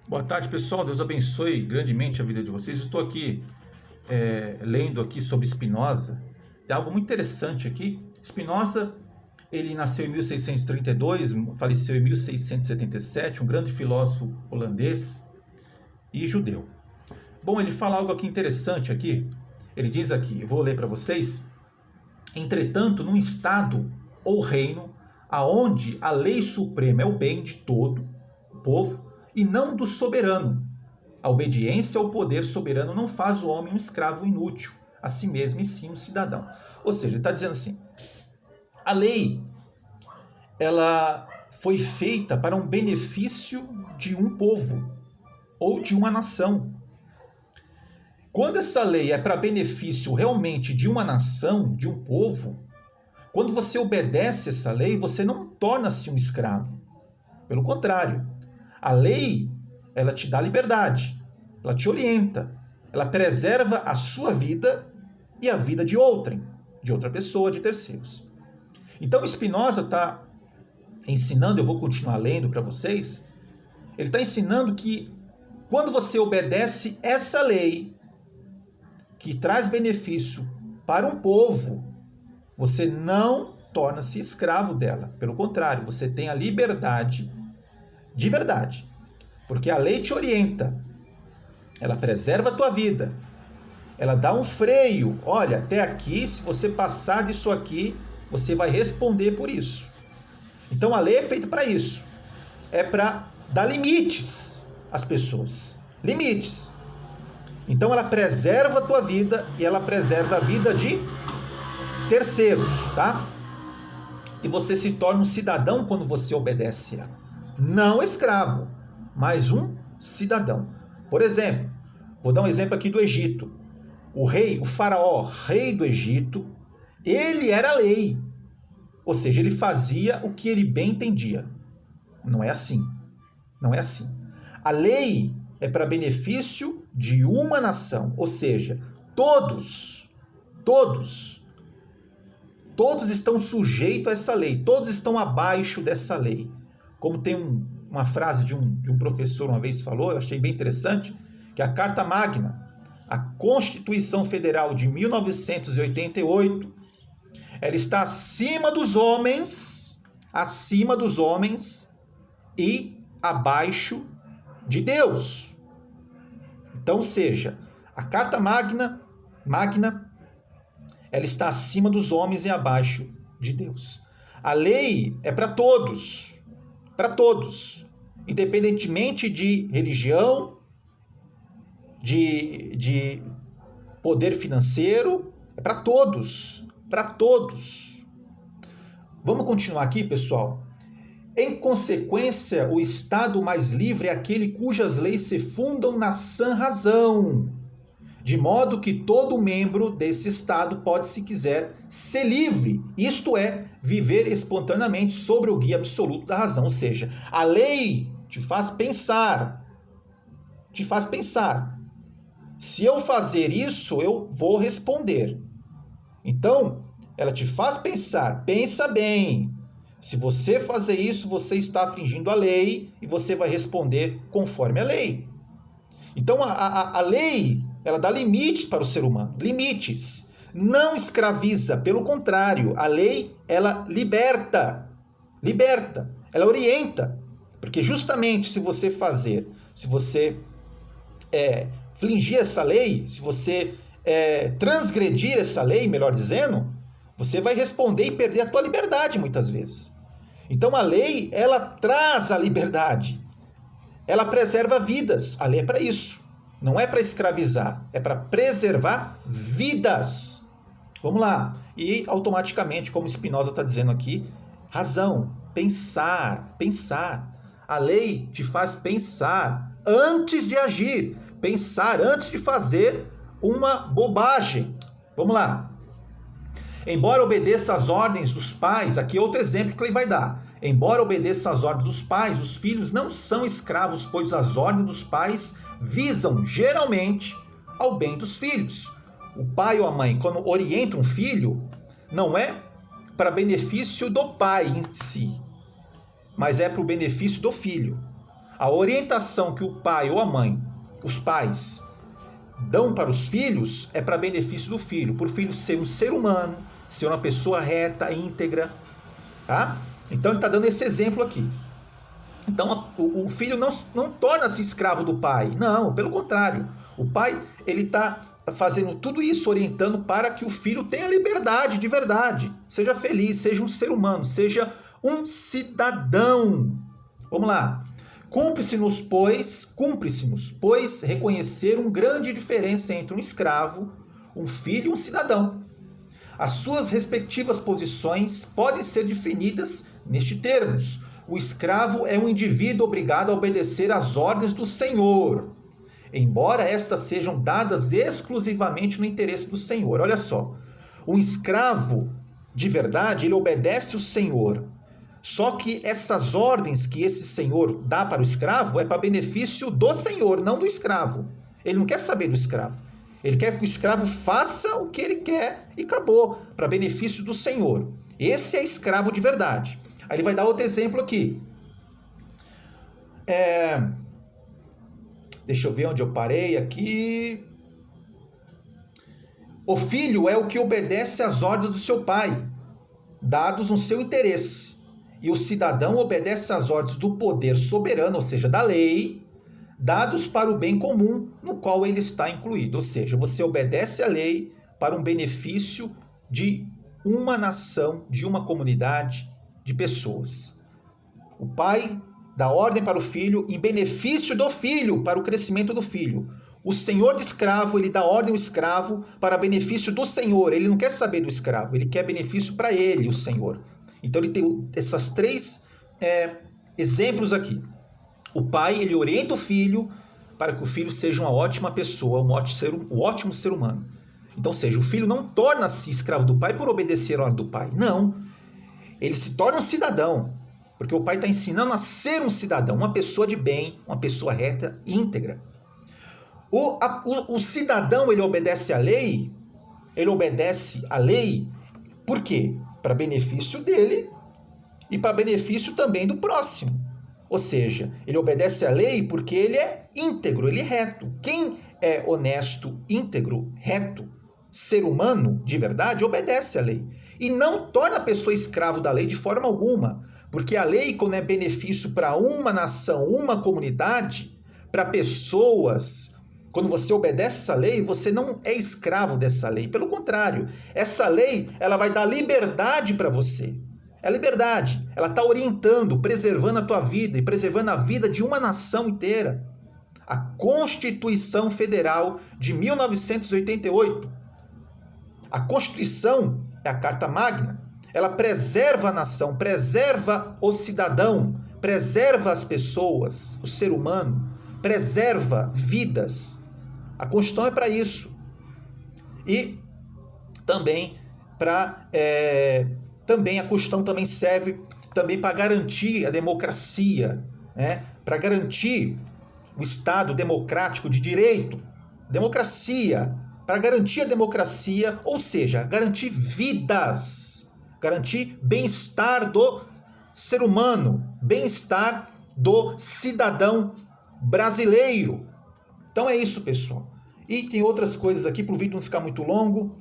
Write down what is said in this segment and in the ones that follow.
Boa tarde, pessoal. Deus abençoe grandemente a vida de vocês. Eu estou aqui lendo aqui sobre Spinoza. Tem algo muito interessante aqui. Spinoza, ele nasceu em 1632, faleceu em 1677, um grande filósofo holandês e judeu. Bom, ele fala algo aqui interessante aqui. Ele diz aqui, eu vou ler para vocês. Entretanto, num estado ou reino aonde a lei suprema é o bem de todo o povo, e não do soberano. A obediência ao poder soberano não faz o homem um escravo inútil a si mesmo, e sim um cidadão. Ou seja, ele está dizendo assim, a lei, ela foi feita para um benefício de um povo ou de uma nação. Quando essa lei é para benefício realmente de uma nação, de um povo, quando você obedece essa lei, você não torna-se um escravo. Pelo contrário, a lei, ela te dá liberdade, ela te orienta, ela preserva a sua vida e a vida de outra pessoa, de terceiros. Então Spinoza está ensinando, eu vou continuar lendo para vocês, ele está ensinando que quando você obedece essa lei, que traz benefício para um povo, você não torna-se escravo dela. Pelo contrário, você tem a liberdade de verdade. Porque a lei te orienta, ela preserva a tua vida, ela dá um freio. Olha, até aqui, se você passar disso aqui, você vai responder por isso. Então a lei é feita para isso. É para dar limites às pessoas. Limites. Então ela preserva a tua vida e ela preserva a vida de terceiros, tá? E você se torna um cidadão quando você obedece ela. Não escravo, mas um cidadão. Por exemplo, vou dar um exemplo aqui do Egito. O rei, o faraó, rei do Egito, ele era a lei. Ou seja, ele fazia o que ele bem entendia. Não é assim. Não é assim. A lei é para benefício de uma nação. Ou seja, todos estão sujeitos a essa lei. Todos estão abaixo dessa lei. Como tem uma frase de um professor uma vez falou, eu achei bem interessante, que a Carta Magna, a Constituição Federal de 1988, ela está acima dos homens e abaixo de Deus. Então, seja, a Carta Magna, ela está acima dos homens e abaixo de Deus. A lei é para todos, independentemente de religião, de poder financeiro, é para todos. Vamos continuar aqui, pessoal? Em consequência, o Estado mais livre é aquele cujas leis se fundam na sã razão, de modo que todo membro desse Estado pode, se quiser, ser livre, isto é, viver espontaneamente sobre o guia absoluto da razão. Ou seja, a lei te faz pensar. Se eu fazer isso, eu vou responder. Então, ela te faz pensar. Pensa bem. Se você fazer isso, você está infringindo a lei e você vai responder conforme a lei. Então, a lei, ela dá limites para o ser humano. Limites. Não escraviza. Pelo contrário, a lei, ela liberta. Ela orienta. Porque justamente se você infligir essa lei, se você transgredir essa lei, melhor dizendo, você vai responder e perder a tua liberdade muitas vezes. Então a lei, ela traz a liberdade. Ela preserva vidas. A lei é para isso. Não é para escravizar, é para preservar vidas. Vamos lá. E automaticamente, como Spinoza está dizendo aqui, razão, pensar. A lei te faz pensar antes de agir. Pensar antes de fazer uma bobagem. Vamos lá. Embora obedeça às ordens dos pais, aqui é outro exemplo que ele vai dar. Embora obedeça às ordens dos pais, os filhos não são escravos, pois as ordens dos pais visam, geralmente, ao bem dos filhos. O pai ou a mãe, quando orienta um filho, não é para benefício do pai em si, mas é para o benefício do filho. A orientação que o pai ou a mãe, os pais, dão para os filhos é para benefício do filho, por o filho ser um ser humano, ser uma pessoa reta, íntegra, tá? Então ele está dando esse exemplo aqui. Então o filho não torna-se escravo do pai, não, pelo contrário. O pai, ele está fazendo tudo isso, orientando para que o filho tenha liberdade de verdade, seja feliz, seja um ser humano, seja um cidadão. Vamos lá. Cumpre-se-nos, pois, reconhecer uma grande diferença entre um escravo, um filho e um cidadão. As suas respectivas posições podem ser definidas nestes termos. O escravo é um indivíduo obrigado a obedecer às ordens do senhor, embora estas sejam dadas exclusivamente no interesse do senhor. Olha só, um escravo, de verdade, ele obedece o senhor. Só que essas ordens que esse senhor dá para o escravo é para benefício do senhor, não do escravo. Ele não quer saber do escravo. Ele quer que o escravo faça o que ele quer e acabou, para benefício do senhor. Esse é escravo de verdade. Aí ele vai dar outro exemplo aqui. Deixa eu ver onde eu parei aqui. O filho é o que obedece às ordens do seu pai, dados no seu interesse. E o cidadão obedece às ordens do poder soberano, ou seja, da lei, dados para o bem comum no qual ele está incluído. Ou seja, você obedece à lei para um benefício de uma nação, de uma comunidade, de pessoas. O pai dá ordem para o filho em benefício do filho, para o crescimento do filho. O senhor de escravo, ele dá ordem ao escravo para benefício do senhor. Ele não quer saber do escravo, ele quer benefício para ele, o senhor. Então ele tem esses três exemplos aqui. O pai, ele orienta o filho para que o filho seja uma ótima pessoa, um ótimo ser humano. Então, ou seja, o filho não torna-se escravo do pai por obedecer a ordem do pai. Não. Ele se torna um cidadão, porque o pai está ensinando a ser um cidadão, uma pessoa de bem, uma pessoa reta e íntegra. O cidadão, ele obedece à lei, por quê? Para benefício dele e para benefício também do próximo. Ou seja, ele obedece à lei porque ele é íntegro, ele é reto. Quem é honesto, íntegro, reto, ser humano de verdade, obedece à lei. E não torna a pessoa escravo da lei de forma alguma. Porque a lei, quando é benefício para uma nação, uma comunidade, para pessoas, quando você obedece essa lei, você não é escravo dessa lei. Pelo contrário, essa lei, ela vai dar liberdade para você. É liberdade. Ela está orientando, preservando a tua vida e preservando a vida de uma nação inteira. A Constituição Federal de 1988. A Constituição é a Carta Magna. Ela preserva a nação, preserva o cidadão, preserva as pessoas, o ser humano, preserva vidas. A Constituição é para isso. E também também a Constituição também serve também para garantir a democracia, né? Para garantir o Estado democrático de direito, democracia, para garantir a democracia, ou seja, garantir vidas, garantir bem-estar do ser humano, bem-estar do cidadão brasileiro. Então é isso, pessoal. E tem outras coisas aqui para o vídeo não ficar muito longo.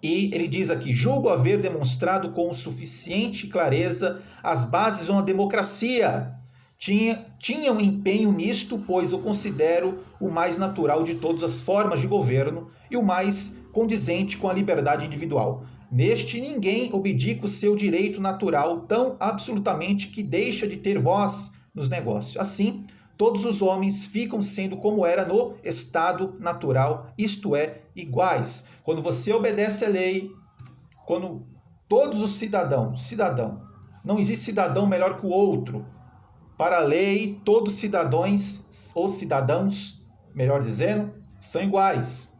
E ele diz aqui: julgo haver demonstrado com suficiente clareza as bases de uma democracia. Tinha um empenho nisto, pois o considero o mais natural de todas as formas de governo e o mais condizente com a liberdade individual. Neste, ninguém abdica o seu direito natural tão absolutamente que deixa de ter voz nos negócios. Assim, todos os homens ficam sendo como era no estado natural, isto é, iguais. Quando você obedece à lei, quando todos os cidadão, não existe cidadão melhor que o outro. Para a lei, todos os cidadãos, melhor dizendo, são iguais.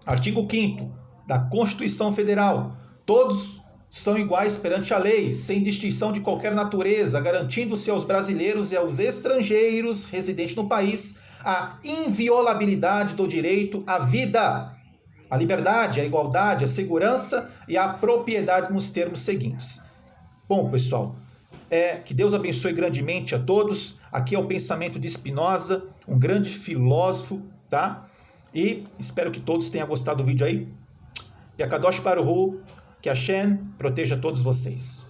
Artigo 5º da Constituição Federal. Todos são iguais perante a lei, sem distinção de qualquer natureza, garantindo-se aos brasileiros e aos estrangeiros residentes no país a inviolabilidade do direito à vida, a liberdade, a igualdade, a segurança e a propriedade nos termos seguintes. Bom, pessoal, que Deus abençoe grandemente a todos. Aqui é o pensamento de Spinoza, um grande filósofo, tá? E espero que todos tenham gostado do vídeo aí. E a Kadosh Baruch Hu, que Hashem proteja todos vocês.